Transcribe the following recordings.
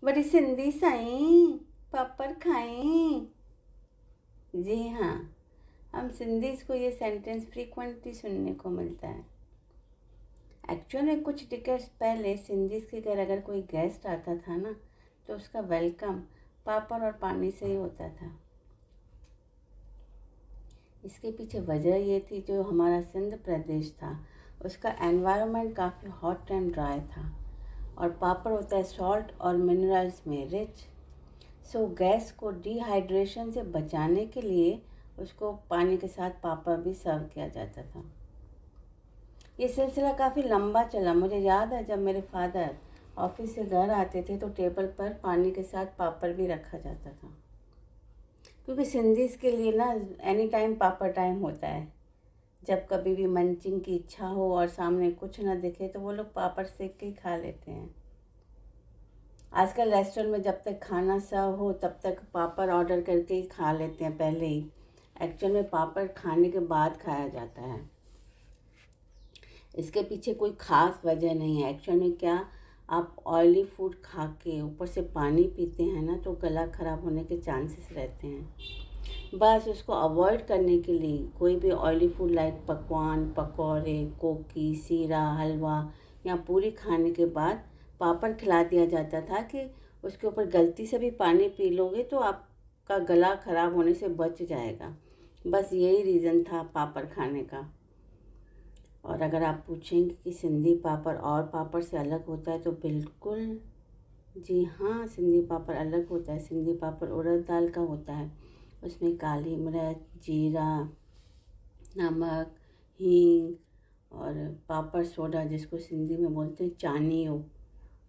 बड़ी सिंधी साईं, पापड़ खाएं। जी हाँ, हम सिंधीज़ को ये सेंटेंस फ्रीक्वेंटली सुनने को मिलता है। एक्चुअल में कुछ डिकेड्स पहले सिंधीज़ के घर अगर कोई गेस्ट आता था ना, तो उसका वेलकम पापड़ और पानी से ही होता था। इसके पीछे वजह ये थी, जो हमारा सिंध प्रदेश था उसका एनवायरनमेंट काफ़ी हॉट एंड ड्राई था, और पापड़ होता है सॉल्ट और मिनरल्स में रिच। सो गैस को डिहाइड्रेशन से बचाने के लिए उसको पानी के साथ पापड़ भी सर्व किया जाता था। ये सिलसिला काफ़ी लंबा चला। मुझे याद है जब मेरे फादर ऑफिस से घर आते थे तो टेबल पर पानी के साथ पापड़ भी रखा जाता था, क्योंकि सिंधीज़ के लिए ना एनी टाइम पापड़ टाइम होता है। जब कभी भी मंचिंग की इच्छा हो और सामने कुछ ना दिखे तो वो लोग पापड़ सेक के ही खा लेते हैं। आजकल रेस्टोरेंट में जब तक खाना सर्व हो तब तक पापड़ ऑर्डर करके ही खा लेते हैं पहले ही। एक्चुअल में पापड़ खाने के बाद खाया जाता है। इसके पीछे कोई ख़ास वजह नहीं है। एक्चुअल में क्या, आप ऑयली फूड खा के ऊपर से पानी पीते हैं ना, तो गला ख़राब होने के चांसेस रहते हैं। बस उसको अवॉइड करने के लिए कोई भी ऑयली फूड लाइक पकवान, पकौड़े, कोकी, सीरा, हलवा या पूरी खाने के बाद पापड़ खिला दिया जाता था कि उसके ऊपर गलती से भी पानी पी लोगे तो आपका गला ख़राब होने से बच जाएगा। बस यही रीज़न था पापड़ खाने का। और अगर आप पूछेंगे कि सिंधी पापड़ और पापड़ से अलग होता है तो बिल्कुल जी हाँ, सिंधी पापड़ अलग होता है। सिंधी पापड़ उड़द दाल का होता है। उसमें काली मिर्च, जीरा, नमक, हींग और पापड़ सोडा, जिसको सिंधी में बोलते हैं चानियो,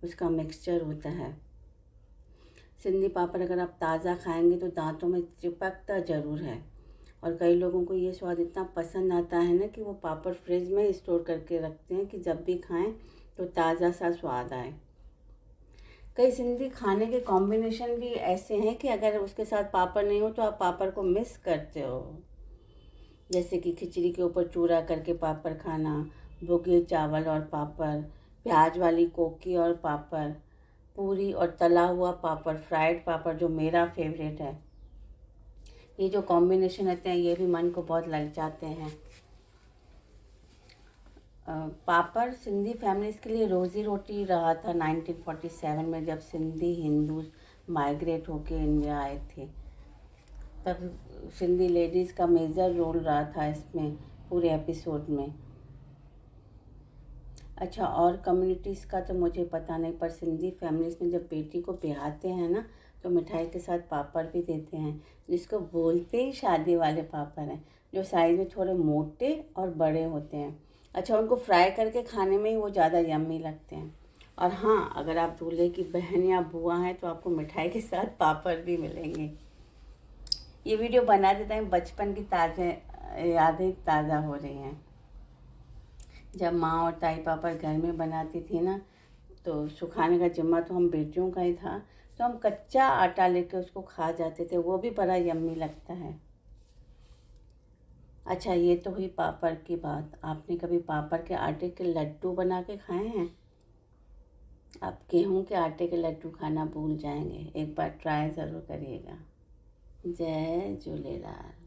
उसका मिक्सचर होता है। सिंधी पापड़ अगर आप ताज़ा खाएंगे तो दांतों में चिपकता ज़रूर है, और कई लोगों को ये स्वाद इतना पसंद आता है ना कि वो पापड़ फ्रिज में स्टोर करके रखते हैं कि जब भी खाएं तो ताज़ा सा स्वाद आए। कई सिंधी खाने के कॉम्बिनेशन भी ऐसे हैं कि अगर उसके साथ पापड़ नहीं हो तो आप पापड़ को मिस करते हो। जैसे कि खिचड़ी के ऊपर चूरा करके पापड़ खाना, भुगे चावल और पापड़, प्याज वाली कोकी और पापड़, पूरी और तला हुआ पापड़, फ्राइड पापड़ जो मेरा फेवरेट है। ये जो कॉम्बिनेशन रहते हैं ये भी मन को बहुत लग जाते हैं। पापड़ सिंधी फैमिलीज़ के लिए रोज़ी रोटी रहा था 1947 में, जब सिंधी हिंदूज माइग्रेट होके इंडिया आए थे। तब सिंधी लेडीज़ का मेजर रोल रहा था इसमें पूरे एपिसोड में। अच्छा, और कम्युनिटीज़ का तो मुझे पता नहीं, पर सिंधी फैमिलीज़ में जब बेटी को ब्याहते हैं ना तो मिठाई के साथ पापड़ भी देते हैं, जिसको बोलते ही शादी वाले पापड़ हैं, जो साइज़ में थोड़े मोटे और बड़े होते हैं। अच्छा, उनको फ्राई करके खाने में ही वो ज़्यादा यम्मी लगते हैं। और हाँ, अगर आप दूल्हे की बहन या बुआ हैं तो आपको मिठाई के साथ पापड़ भी मिलेंगे। ये वीडियो बनाते टाइम बचपन की यादें ताज़ा हो रही हैं। जब माँ और ताई पापड़ घर में बनाती थी ना, तो सुखाने का जिम्मा तो हम बेटियों का ही था, तो हम कच्चा आटा लेके उसको खा जाते थे। वो भी बड़ा यम्मी लगता है। अच्छा, ये तो हुई पापड़ की बात। आपने कभी पापड़ के आटे के लड्डू बना के खाए हैं? आप गेहूं के आटे के लड्डू खाना भूल जाएंगे। एक बार ट्राई ज़रूर करिएगा। जय झूलेलाल।